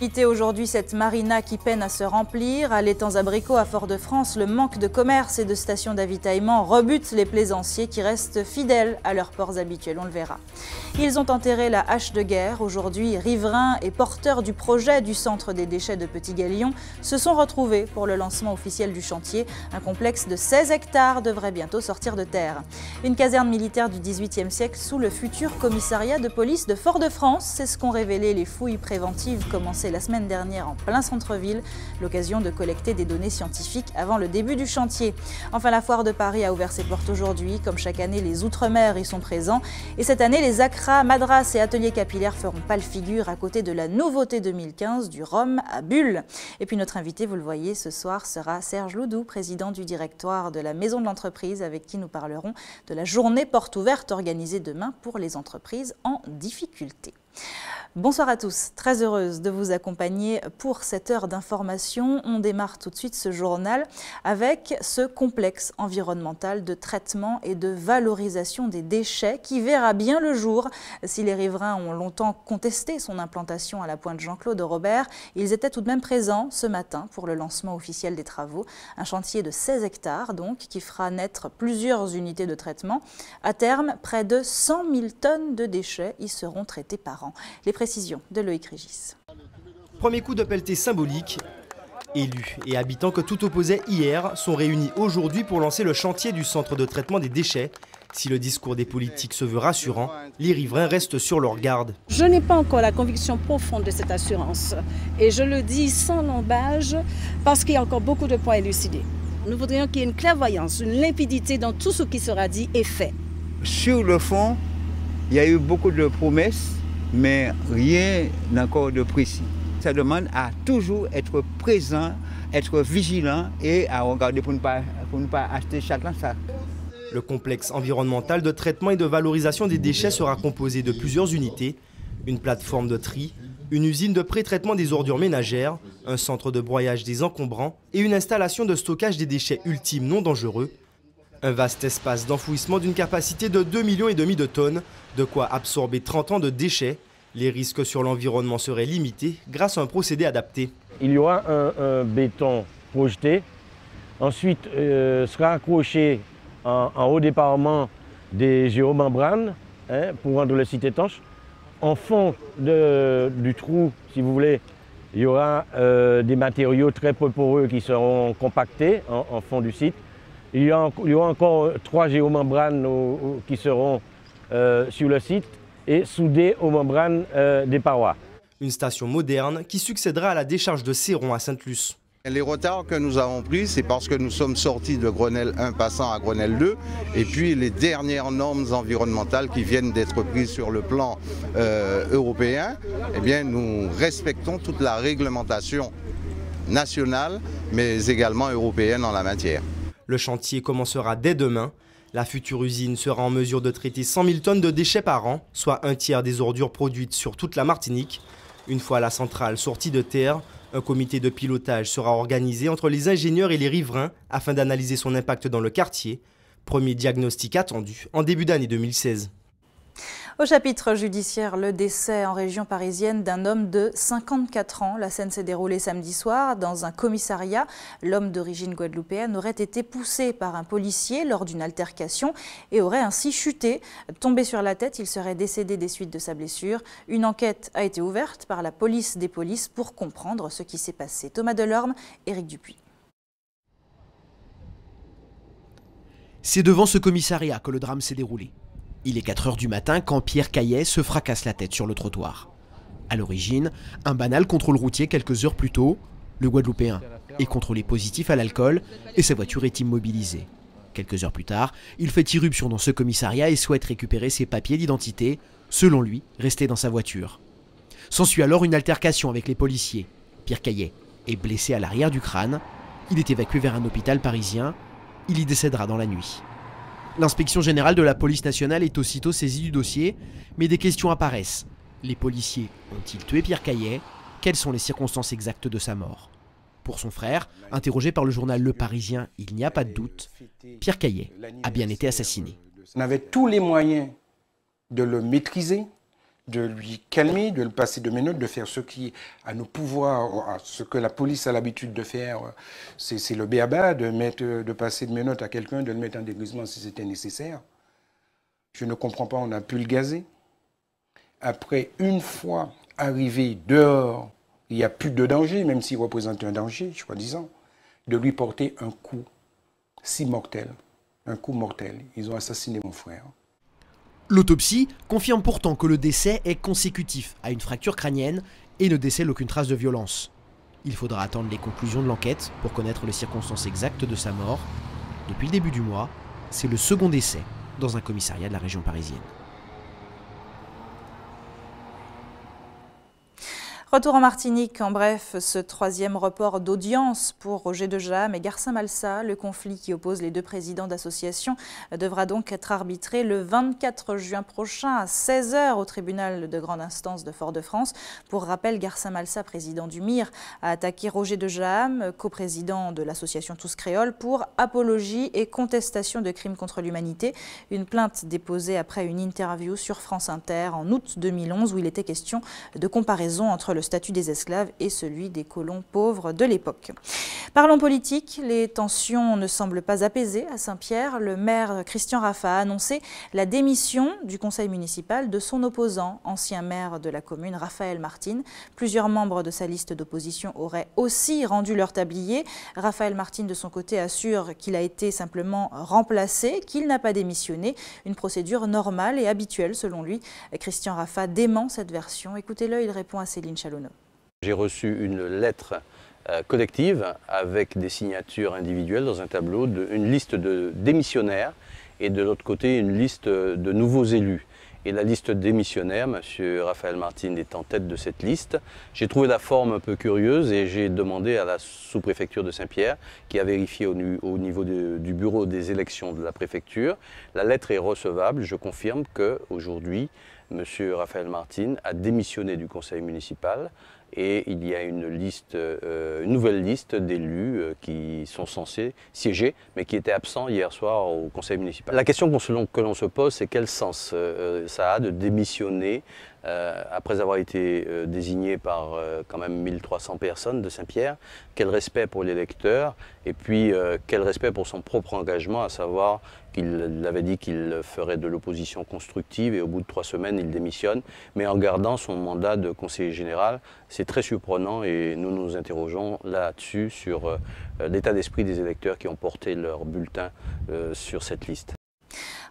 Aujourd'hui, cette marina qui peine à se remplir. À l'étang abricot à Fort-de-France, le manque de commerce et de stations d'avitaillement rebute les plaisanciers qui restent fidèles à leurs ports habituels, on le verra. Ils ont enterré la hache de guerre. Aujourd'hui, riverains et porteurs du projet du centre des déchets de Petit-Galion se sont retrouvés pour le lancement officiel du chantier. Un complexe de 16 hectares devrait bientôt sortir de terre. Une caserne militaire du XVIIIe siècle sous le futur commissariat de police de Fort-de-France. C'est ce qu'ont révélé les fouilles préventives commencées la semaine dernière en plein centre-ville, l'occasion de collecter des données scientifiques avant le début du chantier. Enfin, la foire de Paris a ouvert ses portes aujourd'hui. Comme chaque année, les Outre-mer y sont présents. Et cette année, les Accra, Madras et ateliers capillaires feront pâle figure à côté de la nouveauté 2015 du rhum à bulles. Et puis notre invité, vous le voyez, ce soir sera Serge Loudou, président du directoire de la Maison de l'Entreprise, avec qui nous parlerons de la journée porte ouverte organisée demain pour les entreprises en difficulté. Bonsoir à tous, très heureuse de vous accompagner pour cette heure d'information. On démarre tout de suite ce journal avec ce complexe environnemental de traitement et de valorisation des déchets qui verra bien le jour. Si les riverains ont longtemps contesté son implantation à la pointe Jean-Claude Robert, ils étaient tout de même présents ce matin pour le lancement officiel des travaux. Un chantier de 16 hectares donc qui fera naître plusieurs unités de traitement. À terme, près de 100 000 tonnes de déchets y seront traités par an. Les précisions de Loïc Régis. Premier coup de pelleté symbolique. Élus et habitants que tout opposait hier sont réunis aujourd'hui pour lancer le chantier du centre de traitement des déchets. Si le discours des politiques se veut rassurant, les riverains restent sur leur garde. Je n'ai pas encore la conviction profonde de cette assurance. Et je le dis sans lambage parce qu'il y a encore beaucoup de points à élucider. Nous voudrions qu'il y ait une clairvoyance, une limpidité dans tout ce qui sera dit et fait. Sur le fond, il y a eu beaucoup de promesses, mais rien encore de précis. Ça demande à toujours être présent, être vigilant et à regarder pour ne pas acheter chacun ça. Le complexe environnemental de traitement et de valorisation des déchets sera composé de plusieurs unités, une plateforme de tri, une usine de pré-traitement des ordures ménagères, un centre de broyage des encombrants et une installation de stockage des déchets ultimes non dangereux. Un vaste espace d'enfouissement d'une capacité de 2,5 millions de tonnes, de quoi absorber 30 ans de déchets. Les risques sur l'environnement seraient limités grâce à un procédé adapté. Il y aura un béton projeté, ensuite sera accroché en haut des parements des géomembranes pour rendre le site étanche. En fond du trou, si vous voulez, il y aura des matériaux très peu poreux qui seront compactés en fond du site. Il y aura encore 3 géomembranes qui seront sur le site et soudées aux membranes des parois. Une station moderne qui succédera à la décharge de Céron à Sainte-Luce. Les retards que nous avons pris, c'est parce que nous sommes sortis de Grenelle 1 passant à Grenelle 2 et puis les dernières normes environnementales qui viennent d'être prises sur le plan européen, eh bien, nous respectons toute la réglementation nationale mais également européenne en la matière. Le chantier commencera dès demain. La future usine sera en mesure de traiter 100 000 tonnes de déchets par an, soit un tiers des ordures produites sur toute la Martinique. Une fois la centrale sortie de terre, un comité de pilotage sera organisé entre les ingénieurs et les riverains afin d'analyser son impact dans le quartier. Premier diagnostic attendu en début d'année 2016. Au chapitre judiciaire, le décès en région parisienne d'un homme de 54 ans. La scène s'est déroulée samedi soir dans un commissariat. L'homme d'origine guadeloupéenne aurait été poussé par un policier lors d'une altercation et aurait ainsi chuté. Tombé sur la tête, il serait décédé des suites de sa blessure. Une enquête a été ouverte par la police des polices pour comprendre ce qui s'est passé. Thomas Delorme, Éric Dupuis. C'est devant ce commissariat que le drame s'est déroulé. Il est 4 h du matin quand Pierre Caillet se fracasse la tête sur le trottoir. À l'origine, un banal contrôle routier quelques heures plus tôt. Le Guadeloupéen est contrôlé positif à l'alcool et sa voiture est immobilisée. Quelques heures plus tard, il fait irruption dans ce commissariat et souhaite récupérer ses papiers d'identité, selon lui, restés dans sa voiture. S'ensuit alors une altercation avec les policiers. Pierre Caillet est blessé à l'arrière du crâne. Il est évacué vers un hôpital parisien. Il y décédera dans la nuit. L'inspection générale de la police nationale est aussitôt saisie du dossier, mais des questions apparaissent. Les policiers ont-ils tué Pierre Caillet? Quelles sont les circonstances exactes de sa mort? Pour son frère, interrogé par le journal Le Parisien, il n'y a pas de doute, Pierre Caillet a bien été assassiné. On avait tous les moyens de le maîtriser, de lui calmer, de le passer de menottes, de faire ce qui est à nos pouvoirs, ce que la police a l'habitude de faire, c'est le b.a.-ba, de passer de menottes à quelqu'un, de le mettre en dégrisement si c'était nécessaire. Je ne comprends pas, on a pu le gazer. Après, une fois arrivé dehors, il n'y a plus de danger, même s'il représente un danger, soi-disant, de lui porter un coup si mortel, un coup mortel. Ils ont assassiné mon frère. L'autopsie confirme pourtant que le décès est consécutif à une fracture crânienne et ne décèle aucune trace de violence. Il faudra attendre les conclusions de l'enquête pour connaître les circonstances exactes de sa mort. Depuis le début du mois, c'est le second décès dans un commissariat de la région parisienne. Retour en Martinique, en bref, ce troisième report d'audience pour Roger de Jaham et Garcin Malsa. Le conflit qui oppose les deux présidents d'association devra donc être arbitré le 24 juin prochain à 16 h au tribunal de grande instance de Fort-de-France. Pour rappel, Garcin Malsa, président du MIR, a attaqué Roger de Jaham, coprésident de l'association Tous Créoles, pour apologie et contestation de crimes contre l'humanité. Une plainte déposée après une interview sur France Inter en août 2011 où il était question de comparaison entre le statut des esclaves et celui des colons pauvres de l'époque. Parlons politique, les tensions ne semblent pas apaisées à Saint-Pierre. Le maire Christian Raffa a annoncé la démission du conseil municipal de son opposant, ancien maire de la commune, Raphaël Martin. Plusieurs membres de sa liste d'opposition auraient aussi rendu leur tablier. Raphaël Martin, de son côté, assure qu'il a été simplement remplacé, qu'il n'a pas démissionné. Une procédure normale et habituelle, selon lui. Christian Raffa dément cette version. Écoutez-le, il répond à Céline Chalonneau. J'ai reçu une lettre collective avec des signatures individuelles dans un tableau, une liste de démissionnaires et de l'autre côté une liste de nouveaux élus. Et la liste démissionnaire, M. Raphaël Martin est en tête de cette liste. J'ai trouvé la forme un peu curieuse et j'ai demandé à la sous-préfecture de Saint-Pierre, qui a vérifié au niveau du bureau des élections de la préfecture. La lettre est recevable. Je confirme qu'aujourd'hui, M. Raphaël Martin a démissionné du conseil municipal et il y a une nouvelle liste d'élus qui sont censés siéger, mais qui étaient absents hier soir au conseil municipal. La question que l'on se pose, c'est quel sens ça a de démissionner après avoir été désigné par quand même 1300 personnes de Saint-Pierre. Quel respect pour l'électeur et puis quel respect pour son propre engagement, à savoir qu'il avait dit qu'il ferait de l'opposition constructive et au bout de 3 semaines il démissionne, mais en gardant son mandat de conseiller général. C'est très surprenant et nous nous interrogeons là-dessus sur l'état d'esprit des électeurs qui ont porté leur bulletin sur cette liste.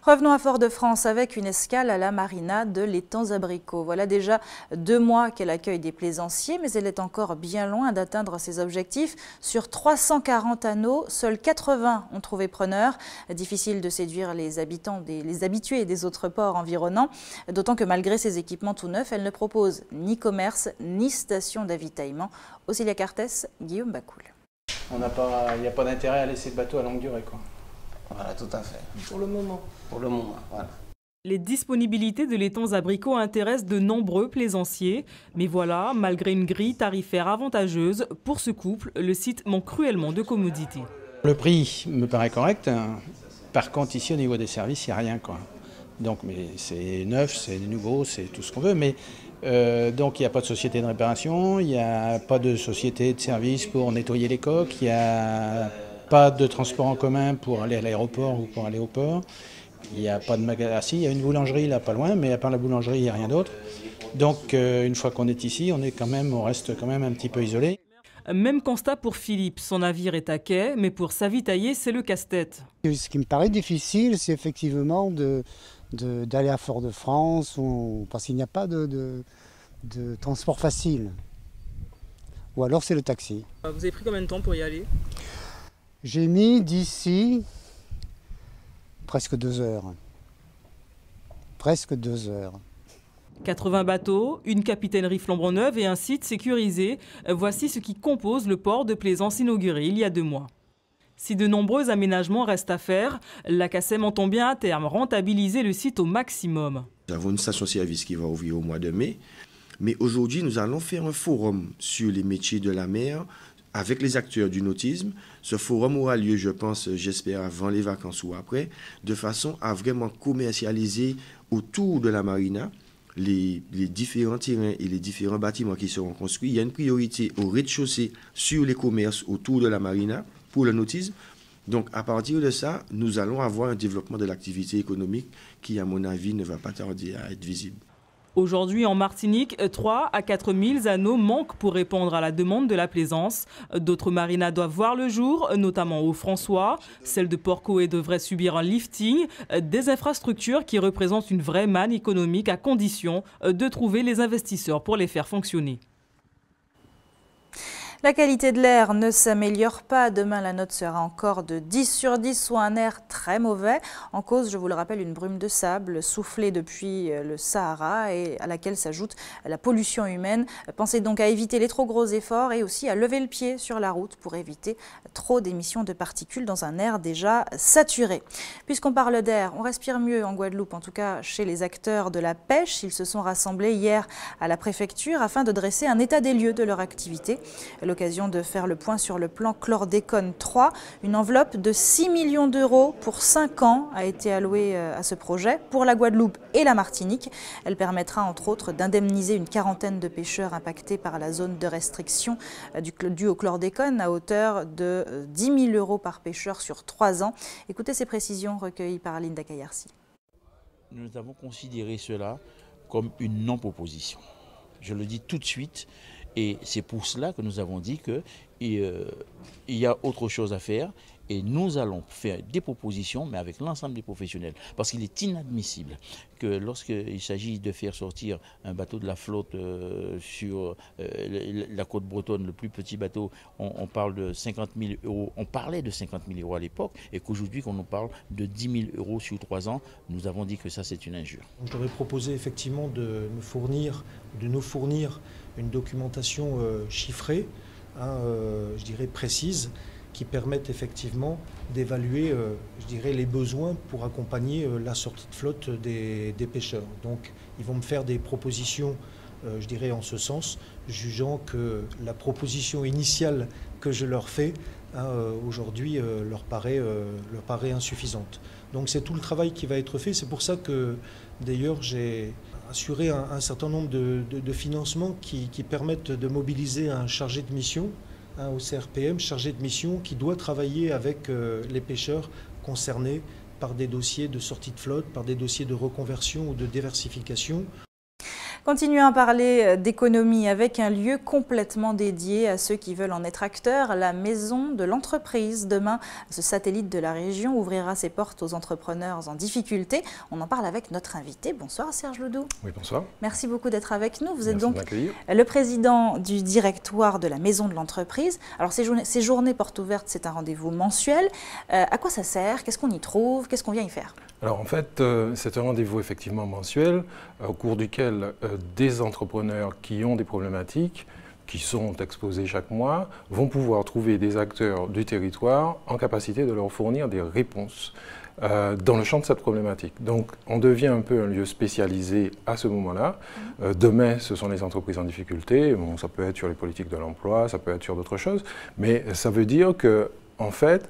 Revenons à Fort-de-France avec une escale à la marina de l'Étang-Abricot. Voilà déjà 2 mois qu'elle accueille des plaisanciers, mais elle est encore bien loin d'atteindre ses objectifs. Sur 340 anneaux, seuls 80 ont trouvé preneur. Difficile de séduire les habitués des autres ports environnants, d'autant que malgré ses équipements tout neufs, elle ne propose ni commerce ni station d'avitaillement. Auxilia Cartes, Guillaume Bacoul. Il n'y a pas d'intérêt à laisser le bateau à longue durée, quoi. Voilà, tout à fait. Pour le moment. Pour le moment, voilà. Les disponibilités de l'Étang-Abricot intéressent de nombreux plaisanciers. Mais voilà, malgré une grille tarifaire avantageuse, pour ce couple, le site manque cruellement de commodités. Le prix me paraît correct. Par contre, ici, au niveau des services, il n'y a rien, quoi. Donc, mais c'est neuf, c'est nouveau, c'est tout ce qu'on veut. Mais donc, il n'y a pas de société de réparation, il n'y a pas de société de service pour nettoyer les coques, il n'y a pas de transport en commun pour aller à l'aéroport ou pour aller au port. Il n'y a pas de magasin. Ah, si, il y a une boulangerie là pas loin, mais à part la boulangerie, il n'y a rien d'autre. Donc une fois qu'on est ici, on reste quand même un petit peu isolé. Même constat pour Philippe. Son navire est à quai, mais pour s'avitailler, c'est le casse-tête. Ce qui me paraît difficile, c'est effectivement d'aller à Fort-de-France, parce qu'il n'y a pas de transport facile. Ou alors c'est le taxi. Vous avez pris combien de temps pour y aller ? J'ai mis d'ici presque 2 heures. Presque 2 heures. 80 bateaux, une capitainerie flambant neuve et un site sécurisé. Voici ce qui compose le port de plaisance inauguré il y a 2 mois. Si de nombreux aménagements restent à faire, la CACEM entend bien à terme rentabiliser le site au maximum. Nous avons une station-service qui va ouvrir au mois de mai. Mais aujourd'hui, nous allons faire un forum sur les métiers de la mer, avec les acteurs du nautisme. Ce forum aura lieu, je pense, j'espère, avant les vacances ou après, de façon à vraiment commercialiser autour de la marina les différents terrains et les différents bâtiments qui seront construits, il y a une priorité au rez-de-chaussée sur les commerces autour de la marina pour le nautisme. Donc, à partir de ça, nous allons avoir un développement de l'activité économique qui, à mon avis, ne va pas tarder à être visible. Aujourd'hui, en Martinique, 3 à 4 000 anneaux manquent pour répondre à la demande de la plaisance. D'autres marinas doivent voir le jour, notamment au François. Celle de Port-Coët devrait subir un lifting, des infrastructures qui représentent une vraie manne économique à condition de trouver les investisseurs pour les faire fonctionner. La qualité de l'air ne s'améliore pas. Demain, la note sera encore de 10 sur 10, soit un air très mauvais. En cause, je vous le rappelle, une brume de sable soufflée depuis le Sahara et à laquelle s'ajoute la pollution humaine. Pensez donc à éviter les trop gros efforts et aussi à lever le pied sur la route pour éviter trop d'émissions de particules dans un air déjà saturé. Puisqu'on parle d'air, on respire mieux en Guadeloupe, en tout cas chez les acteurs de la pêche. Ils se sont rassemblés hier à la préfecture afin de dresser un état des lieux de leur activité. L'occasion de faire le point sur le plan Chlordécone 3. Une enveloppe de 6 millions d'euros pour 5 ans a été allouée à ce projet pour la Guadeloupe et la Martinique. Elle permettra entre autres d'indemniser une quarantaine de pêcheurs impactés par la zone de restriction due au chlordécone à hauteur de 10 000 euros par pêcheur sur 3 ans. Écoutez ces précisions recueillies par Linda Kayarsi. Nous avons considéré cela comme une non-proposition. Je le dis tout de suite. Et c'est pour cela que nous avons dit qu'il y a autre chose à faire et nous allons faire des propositions, mais avec l'ensemble des professionnels. Parce qu'il est inadmissible que lorsqu'il s'agit de faire sortir un bateau de la flotte sur la côte bretonne, le plus petit bateau, on parle de 50 000 euros. On parlait de 50 000 euros à l'époque et qu'aujourd'hui, qu'on nous parle de 10 000 euros sur 3 ans, nous avons dit que ça, c'est une injure. J'aurais proposé effectivement de nous fournir une documentation chiffrée, je dirais précise, qui permette effectivement d'évaluer les besoins pour accompagner la sortie de flotte des pêcheurs. Donc ils vont me faire des propositions en ce sens, jugeant que la proposition initiale que je leur fais aujourd'hui leur paraît insuffisante. Donc c'est tout le travail qui va être fait. C'est pour ça que d'ailleurs j'ai assuré un certain nombre de financements qui permettent de mobiliser un chargé de mission au CRPM, chargé de mission qui doit travailler avec les pêcheurs concernés par des dossiers de sortie de flotte, par des dossiers de reconversion ou de diversification. Continuons à parler d'économie avec un lieu complètement dédié à ceux qui veulent en être acteurs, la maison de l'entreprise. Demain, ce satellite de la région ouvrira ses portes aux entrepreneurs en difficulté. On en parle avec notre invité. Bonsoir Serge Ledoux. Oui, bonsoir. Merci beaucoup d'être avec nous. Vous êtes donc le président du directoire de la maison de l'entreprise. Alors ces journées portes ouvertes, c'est un rendez-vous mensuel. À quoi ça sert? Qu'est-ce qu'on y trouve? Qu'est-ce qu'on vient y faire? Alors en fait, c'est un rendez-vous effectivement mensuel au cours duquel des entrepreneurs qui ont des problématiques, qui sont exposés chaque mois, vont pouvoir trouver des acteurs du territoire en capacité de leur fournir des réponses dans le champ de cette problématique. Donc on devient un peu un lieu spécialisé à ce moment-là. Demain, ce sont les entreprises en difficulté. Bon, ça peut être sur les politiques de l'emploi, ça peut être sur d'autres choses, mais ça veut dire que, en fait,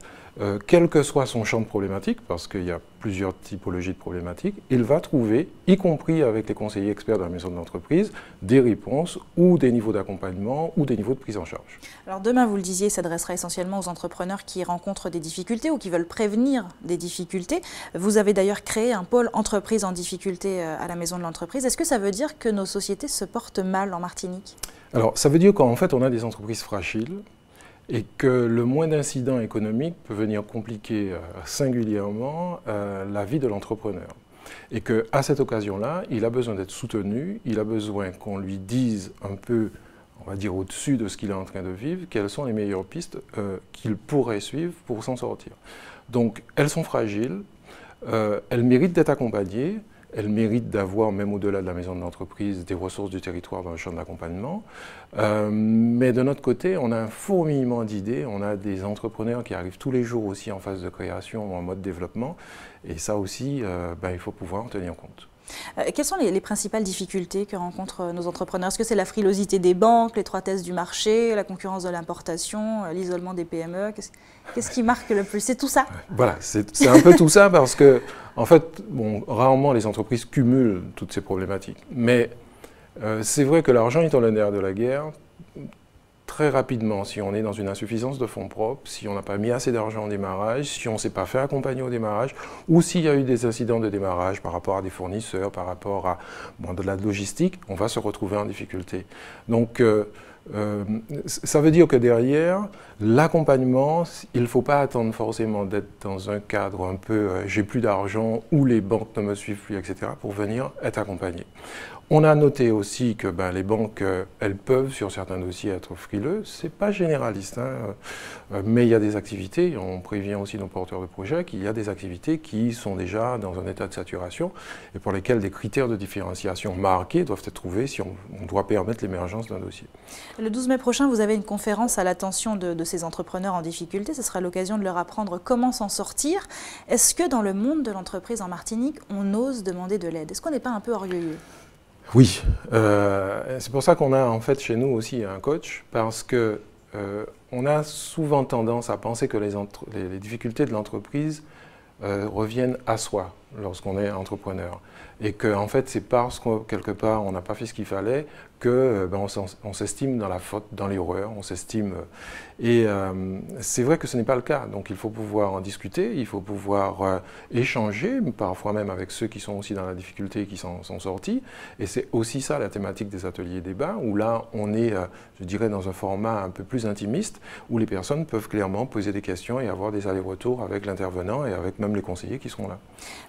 quel que soit son champ de problématique, parce qu'il y a plusieurs typologies de problématiques, il va trouver, y compris avec les conseillers experts de la maison de l'entreprise, des réponses ou des niveaux d'accompagnement ou des niveaux de prise en charge. Alors demain, vous le disiez, s'adressera essentiellement aux entrepreneurs qui rencontrent des difficultés ou qui veulent prévenir des difficultés. Vous avez d'ailleurs créé un pôle entreprise en difficulté à la maison de l'entreprise. Est-ce que ça veut dire que nos sociétés se portent mal en Martinique? Alors ça veut dire qu'en fait, on a des entreprises fragiles, et que le moins d'incidents économiques peut venir compliquer singulièrement la vie de l'entrepreneur. Et qu'à cette occasion-là, il a besoin d'être soutenu, il a besoin qu'on lui dise un peu, on va dire au-dessus de ce qu'il est en train de vivre, quelles sont les meilleures pistes qu'il pourrait suivre pour s'en sortir. Donc elles sont fragiles, elles méritent d'être accompagnées, elles méritent d'avoir, même au-delà de la maison de l'entreprise, des ressources du territoire dans le champ d'accompagnement. Mais de notre côté, on a un fourmillement d'idées, on a des entrepreneurs qui arrivent tous les jours aussi en phase de création ou en mode développement. Et ça aussi, il faut pouvoir en tenir compte. Quelles sont les principales difficultés que rencontrent nos entrepreneurs? Est-ce que c'est la frilosité des banques, l'étroitesse du marché, la concurrence de l'importation, l'isolement des PME? Qu'est-ce qui marque le plus? C'est tout ça? Voilà, c'est un peu tout ça parce que, en fait, bon, rarement les entreprises cumulent toutes ces problématiques. Mais c'est vrai que l'argent étant le nerf de la guerre, très rapidement, si on est dans une insuffisance de fonds propres, si on n'a pas mis assez d'argent au démarrage, si on ne s'est pas fait accompagner au démarrage, ou s'il y a eu des incidents de démarrage par rapport à des fournisseurs, par rapport à de la logistique, on va se retrouver en difficulté. Donc, ça veut dire que derrière, l'accompagnement, il ne faut pas attendre forcément d'être dans un cadre un peu j'ai plus d'argent ou les banques ne me suivent plus, etc., pour venir être accompagné. On a noté aussi que les banques, elles peuvent sur certains dossiers être frileuses. Ce n'est pas généraliste, hein, mais il y a des activités, on prévient aussi nos porteurs de projets qu'il y a des activités qui sont déjà dans un état de saturation et pour lesquelles des critères de différenciation marqués doivent être trouvés si on doit permettre l'émergence d'un dossier. Le 12 mai prochain, vous avez une conférence à l'attention de ces entrepreneurs en difficulté. Ce sera l'occasion de leur apprendre comment s'en sortir. Est-ce que dans le monde de l'entreprise en Martinique, on ose demander de l'aide? Est-ce qu'on n'est pas un peu orgueilleux? Oui, c'est pour ça qu'on a en fait chez nous aussi un coach, parce que on a souvent tendance à penser que les difficultés de l'entreprise reviennent à soi lorsqu'on est entrepreneur. Et que en fait, c'est parce que quelque part on n'a pas fait ce qu'il fallait que on s'estime dans la faute, dans l'erreur, on s'estime. Et c'est vrai que ce n'est pas le cas. Donc il faut pouvoir en discuter, il faut pouvoir échanger, parfois même avec ceux qui sont aussi dans la difficulté et qui sont sortis. Et c'est aussi ça la thématique des ateliers débats, où là on est, je dirais, dans un format un peu plus intimiste, où les personnes peuvent clairement poser des questions et avoir des allers-retours avec l'intervenant et avec même les conseillers qui seront là.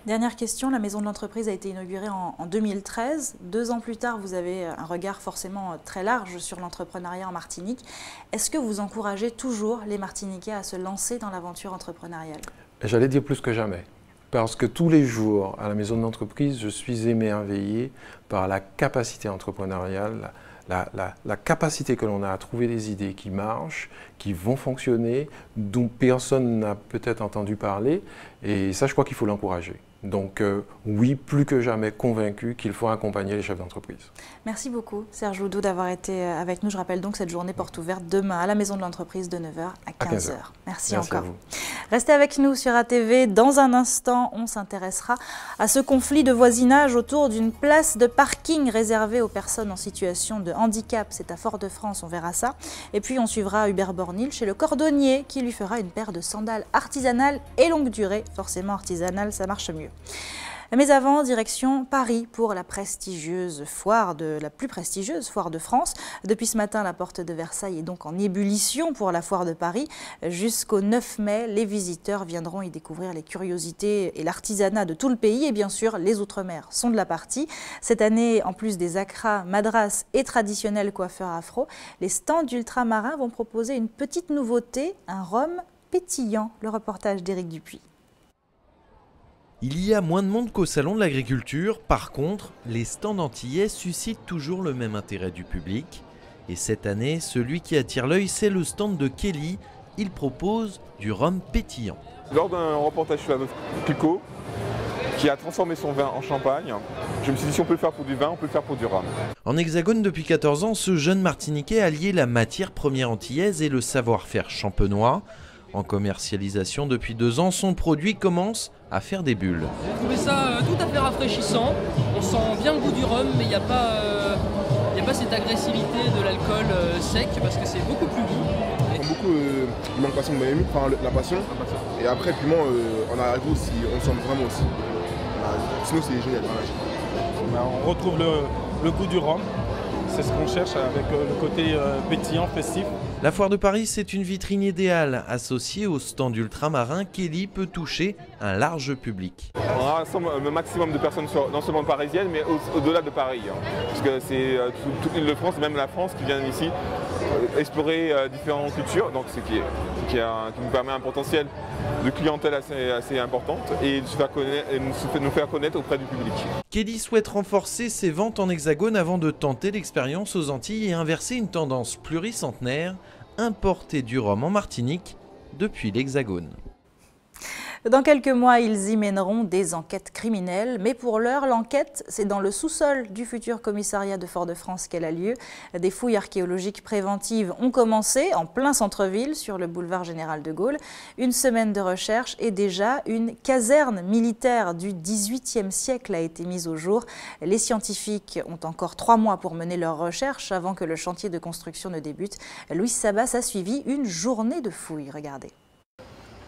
Dernière question, la maison de l'entreprise a été inaugurée en 2013. 2 ans plus tard, vous avez un regard forcément très large sur l'entrepreneuriat en Martinique. Est-ce que vous encouragez toujours les Martiniquais à se lancer dans l'aventure entrepreneuriale? J'allais dire plus que jamais. Parce que tous les jours, à la maison de l'entreprise, je suis émerveillé par la capacité entrepreneuriale, la capacité que l'on a à trouver des idées qui marchent, qui vont fonctionner, dont personne n'a peut-être entendu parler. Et ça, je crois qu'il faut l'encourager. Donc oui, plus que jamais convaincu qu'il faut accompagner les chefs d'entreprise. Merci beaucoup Serge Oudou d'avoir été avec nous. Je rappelle donc cette journée porte ouverte demain à la maison de l'entreprise de 9h à 15h. Merci encore. Restez avec nous sur ATV. Dans un instant, on s'intéressera à ce conflit de voisinage autour d'une place de parking réservée aux personnes en situation de handicap. C'est à Fort-de-France, on verra ça. Et puis on suivra Hubert Bornil chez le cordonnier qui lui fera une paire de sandales artisanales et longue durée. Forcément artisanales, ça marche mieux. Mais avant, direction Paris pour la prestigieuse foire, la plus prestigieuse foire de France. Depuis ce matin, la porte de Versailles est donc en ébullition pour la foire de Paris. Jusqu'au 9 mai, les visiteurs viendront y découvrir les curiosités et l'artisanat de tout le pays. Et bien sûr, les Outre-mer sont de la partie. Cette année, en plus des acras, madras et traditionnels coiffeurs afro, les stands d'ultramarins vont proposer une petite nouveauté, un rhum pétillant. Le reportage d'Éric Dupuis. Il y a moins de monde qu'au Salon de l'Agriculture. Par contre, les stands antillais suscitent toujours le même intérêt du public. Et cette année, celui qui attire l'œil, c'est le stand de Kelly. Il propose du rhum pétillant. Lors d'un reportage sur la veuve Clicquot, qui a transformé son vin en champagne, je me suis dit si on peut le faire pour du vin, on peut le faire pour du rhum. En Hexagone, depuis 14 ans, ce jeune Martiniquais a lié la matière première antillaise et le savoir-faire champenois. En commercialisation depuis 2 ans, son produit commence à faire des bulles. J'ai trouvé ça tout à fait rafraîchissant. On sent bien le goût du rhum, mais il n'y a pas cette agressivité de l'alcool sec, parce que c'est beaucoup plus doux. On prend beaucoup le manque de passion, la passion. Et après, le piment, en arrière aussi, on sent vraiment aussi. Sinon, c'est génial. On retrouve le goût du rhum. C'est ce qu'on cherche avec le côté pétillant, festif. La foire de Paris, c'est une vitrine idéale. Associée au stand ultramarin, Kelly peut toucher un large public. On rassemble un maximum de personnes non seulement parisiennes, mais au-delà de Paris. Parce que c'est toute l'île de France, même la France, qui viennent ici explorer différentes cultures. Donc c'est qui nous permet un potentiel de clientèle assez importante et de nous faire connaître auprès du public. Kelly souhaite renforcer ses ventes en hexagone avant de tenter l'expérience aux Antilles et inverser une tendance pluricentenaire, importer du rhum en Martinique depuis l'hexagone. Dans quelques mois, ils y mèneront des enquêtes criminelles. Mais pour l'heure, l'enquête, c'est dans le sous-sol du futur commissariat de Fort-de-France qu'elle a lieu. Des fouilles archéologiques préventives ont commencé en plein centre-ville, sur le boulevard Général de Gaulle. Une semaine de recherche et déjà une caserne militaire du XVIIIe siècle a été mise au jour. Les scientifiques ont encore 3 mois pour mener leurs recherches avant que le chantier de construction ne débute. Louis Sabas a suivi une journée de fouilles. Regardez.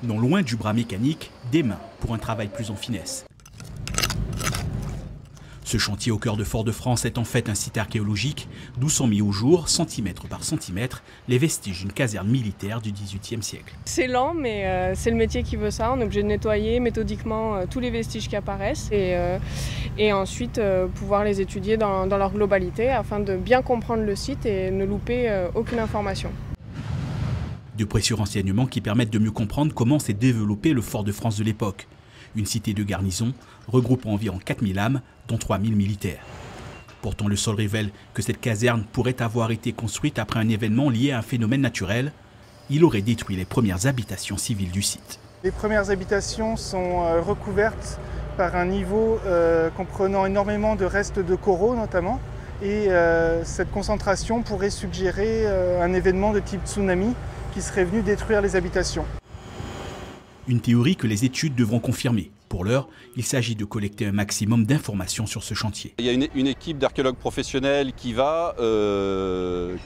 Non loin du bras mécanique, des mains pour un travail plus en finesse. Ce chantier au cœur de Fort-de-France est en fait un site archéologique d'où sont mis au jour, centimètre par centimètre, les vestiges d'une caserne militaire du XVIIIe siècle. C'est lent, mais c'est le métier qui veut ça. On est obligé de nettoyer méthodiquement tous les vestiges qui apparaissent et ensuite pouvoir les étudier dans leur globalité afin de bien comprendre le site et ne louper aucune information. De précieux renseignements qui permettent de mieux comprendre comment s'est développé le Fort-de-France de l'époque. Une cité de garnison regroupant environ 4000 âmes, dont 3000 militaires. Pourtant, le sol révèle que cette caserne pourrait avoir été construite après un événement lié à un phénomène naturel. Il aurait détruit les premières habitations civiles du site. Les premières habitations sont recouvertes par un niveau comprenant énormément de restes de coraux notamment. Et cette concentration pourrait suggérer un événement de type tsunami qui serait venu détruire les habitations. Une théorie que les études devront confirmer. Pour l'heure, il s'agit de collecter un maximum d'informations sur ce chantier. Il y a une équipe d'archéologues professionnels qui va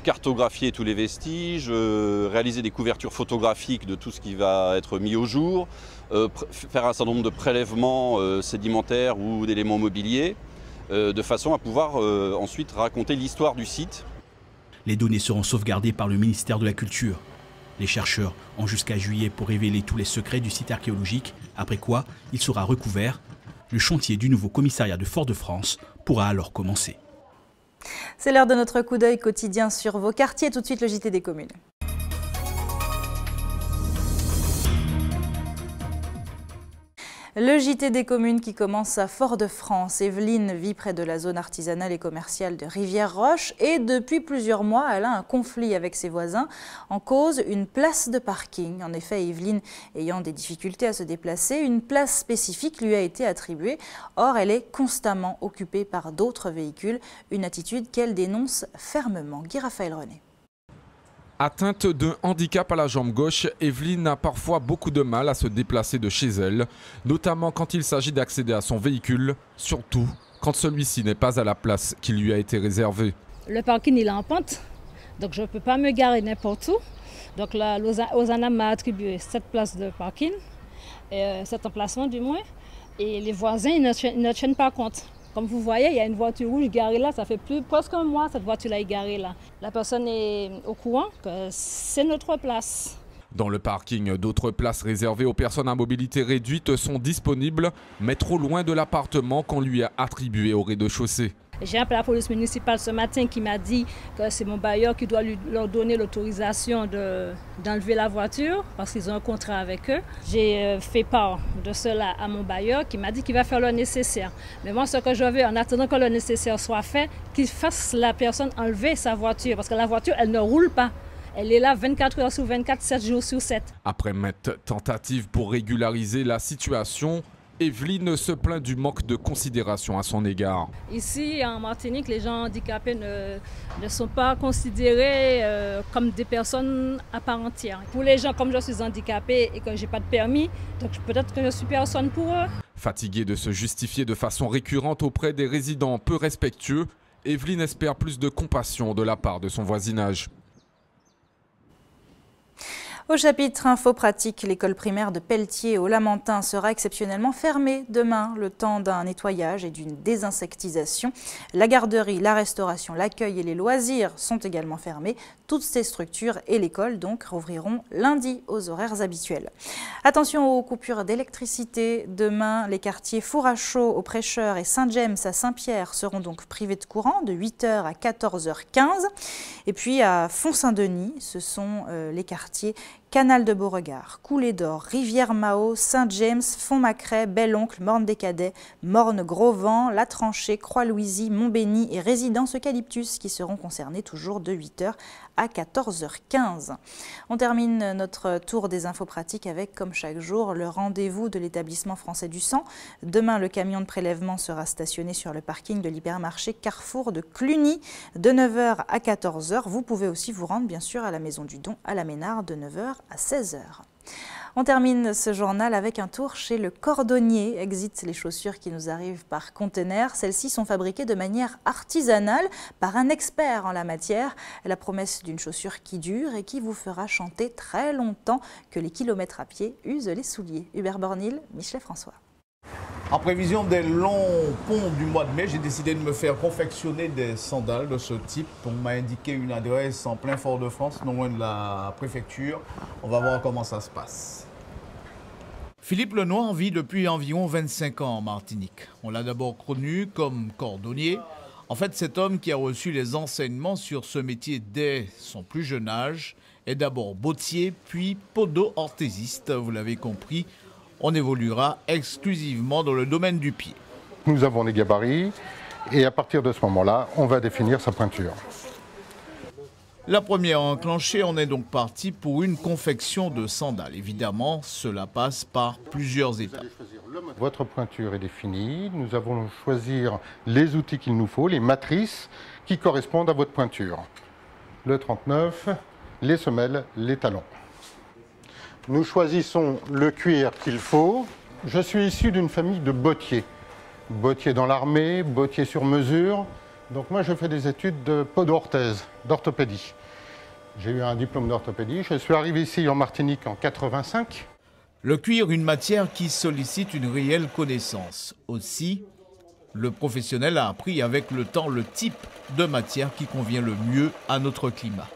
cartographier tous les vestiges, réaliser des couvertures photographiques de tout ce qui va être mis au jour, faire un certain nombre de prélèvements sédimentaires ou d'éléments mobiliers, de façon à pouvoir ensuite raconter l'histoire du site. Les données seront sauvegardées par le ministère de la Culture. Les chercheurs ont jusqu'à juillet pour révéler tous les secrets du site archéologique, après quoi il sera recouvert. Le chantier du nouveau commissariat de Fort-de-France pourra alors commencer. C'est l'heure de notre coup d'œil quotidien sur vos quartiers. Tout de suite, le JT des communes. Le JT des communes qui commence à Fort-de-France. Evelyne vit près de la zone artisanale et commerciale de Rivière-Roche et depuis plusieurs mois, elle a un conflit avec ses voisins. En cause, une place de parking. En effet, Evelyne ayant des difficultés à se déplacer, une place spécifique lui a été attribuée. Or, elle est constamment occupée par d'autres véhicules, une attitude qu'elle dénonce fermement. Guy Raphaël René. Atteinte d'un handicap à la jambe gauche, Evelyne a parfois beaucoup de mal à se déplacer de chez elle, notamment quand il s'agit d'accéder à son véhicule, surtout quand celui-ci n'est pas à la place qui lui a été réservée. Le parking il est en pente, donc je ne peux pas me garer n'importe où. Donc la Lausanne m'a attribué cette place de parking, cet emplacement du moins, et les voisins ils ne tiennent pas compte. Comme vous voyez, il y a une voiture rouge garée là, ça fait presque un mois cette voiture-là est garée là. La personne est au courant que c'est notre place. Dans le parking, d'autres places réservées aux personnes à mobilité réduite sont disponibles, mais trop loin de l'appartement qu'on lui a attribué au rez-de-chaussée. J'ai appelé la police municipale ce matin qui m'a dit que c'est mon bailleur qui doit leur donner l'autorisation d'enlever la voiture parce qu'ils ont un contrat avec eux. J'ai fait part de cela à mon bailleur qui m'a dit qu'il va faire le nécessaire. Mais moi, ce que je veux, en attendant que le nécessaire soit fait, qu'il fasse la personne enlever sa voiture parce que la voiture, elle ne roule pas. Elle est là 24 heures sur 24, 7 jours sur 7. Après maintes tentatives pour régulariser la situation, Evelyne se plaint du manque de considération à son égard. Ici, en Martinique, les gens handicapés ne sont pas considérés comme des personnes à part entière. Pour les gens, comme je suis handicapée et que je n'ai pas de permis, donc peut-être que je suis personne pour eux. Fatiguée de se justifier de façon récurrente auprès des résidents peu respectueux, Evelyne espère plus de compassion de la part de son voisinage. Au chapitre info pratique, l'école primaire de Pelletier au Lamentin sera exceptionnellement fermée demain, le temps d'un nettoyage et d'une désinsectisation. La garderie, la restauration, l'accueil et les loisirs sont également fermés. Toutes ces structures et l'école donc rouvriront lundi aux horaires habituels. Attention aux coupures d'électricité. Demain, les quartiers Four-à-Chaud au Prêcheur et Saint-James à Saint-Pierre seront donc privés de courant de 8h à 14h15. Et puis à Font-Saint-Denis, ce sont les quartiers Canal de Beauregard, Coulée d'Or, Rivière-Mao, Saint-James, Font-Macrais, Bel-Oncle, Morne-des-Cadets, Morne-Gros-Vent, La Tranchée, Croix-Louisy, Montbény et Résidence Eucalyptus qui seront concernés toujours de 8h à 14h15. On termine notre tour des infos pratiques avec, comme chaque jour, le rendez-vous de l'établissement français du sang. Demain, le camion de prélèvement sera stationné sur le parking de l'hypermarché Carrefour de Cluny de 9h à 14h. Vous pouvez aussi vous rendre, bien sûr, à la Maison du Don à la Ménard de 9h à 16h. On termine ce journal avec un tour chez le cordonnier. Exit les chaussures qui nous arrivent par conteneur. Celles-ci sont fabriquées de manière artisanale par un expert en la matière. La promesse d'une chaussure qui dure et qui vous fera chanter très longtemps que les kilomètres à pied usent les souliers. Hubert Bornil, Michelet François. En prévision des longs ponts du mois de mai, j'ai décidé de me faire confectionner des sandales de ce type. On m'a indiqué une adresse en plein Fort-de-France, non loin de la préfecture. On va voir comment ça se passe. Philippe Lenoir vit depuis environ 25 ans en Martinique. On l'a d'abord connu comme cordonnier. En fait, cet homme qui a reçu les enseignements sur ce métier dès son plus jeune âge est d'abord bottier, puis podo-orthésiste, vous l'avez compris. On évoluera exclusivement dans le domaine du pied. Nous avons les gabarits et à partir de ce moment-là, on va définir sa pointure. La première enclenchée, on est donc parti pour une confection de sandales. Évidemment, cela passe par plusieurs étapes. Votre pointure est définie. Nous allons choisir les outils qu'il nous faut, les matrices qui correspondent à votre pointure. Le 39, les semelles, les talons. Nous choisissons le cuir qu'il faut. Je suis issu d'une famille de bottiers. Bottier dans l'armée, bottier sur mesure. Donc moi, je fais des études de podo-orthèse, d'orthopédie. J'ai eu un diplôme d'orthopédie. Je suis arrivé ici en Martinique en 85. Le cuir, une matière qui sollicite une réelle connaissance. Aussi, le professionnel a appris avec le temps le type de matière qui convient le mieux à notre climat.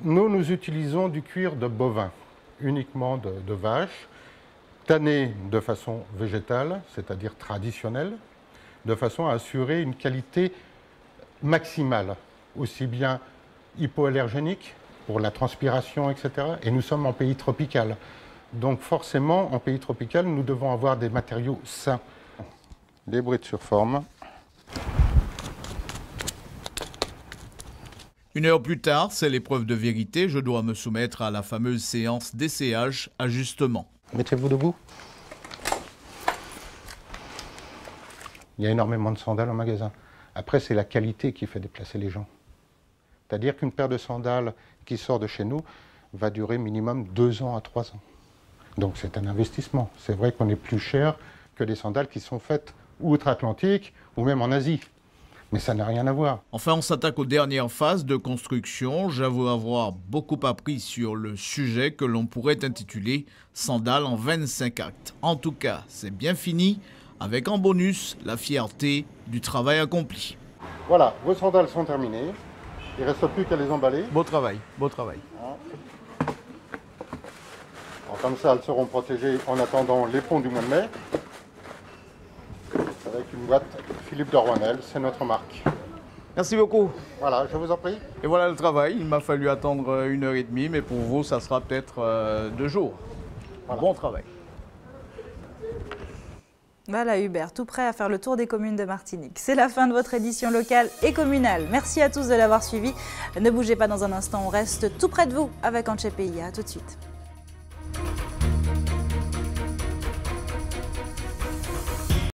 Nous utilisons du cuir de bovin, uniquement de vache, tanné de façon végétale, c'est-à-dire traditionnelle, de façon à assurer une qualité maximale, aussi bien hypoallergénique, pour la transpiration, etc. Et nous sommes en pays tropical. Donc forcément, en pays tropical, nous devons avoir des matériaux sains. Les brides sur forme. Une heure plus tard, c'est l'épreuve de vérité. Je dois me soumettre à la fameuse séance d'essayage ajustement. Mettez-vous debout. Il y a énormément de sandales en magasin. Après, c'est la qualité qui fait déplacer les gens. C'est-à-dire qu'une paire de sandales qui sort de chez nous va durer minimum 2 ans à 3 ans. Donc c'est un investissement. C'est vrai qu'on est plus cher que des sandales qui sont faites outre-Atlantique ou même en Asie. Mais ça n'a rien à voir. Enfin, on s'attaque aux dernières phases de construction. J'avoue avoir beaucoup appris sur le sujet que l'on pourrait intituler « Sandales en 25 actes ». En tout cas, c'est bien fini, avec en bonus la fierté du travail accompli. Voilà, vos sandales sont terminées. Il ne reste plus qu'à les emballer. Beau travail, beau travail. Alors, comme ça, elles seront protégées en attendant les ponts du mois de mai. Avec une boîte Philippe de Rouanel, c'est notre marque. Merci beaucoup. Voilà, je vous en prie. Et voilà le travail. Il m'a fallu attendre 1h30, mais pour vous, ça sera peut-être 2 jours. Voilà. Bon travail. Voilà Hubert, tout prêt à faire le tour des communes de Martinique. C'est la fin de votre édition locale et communale. Merci à tous de l'avoir suivi. Ne bougez pas dans un instant, on reste tout près de vous avec Anche Pays. À tout de suite.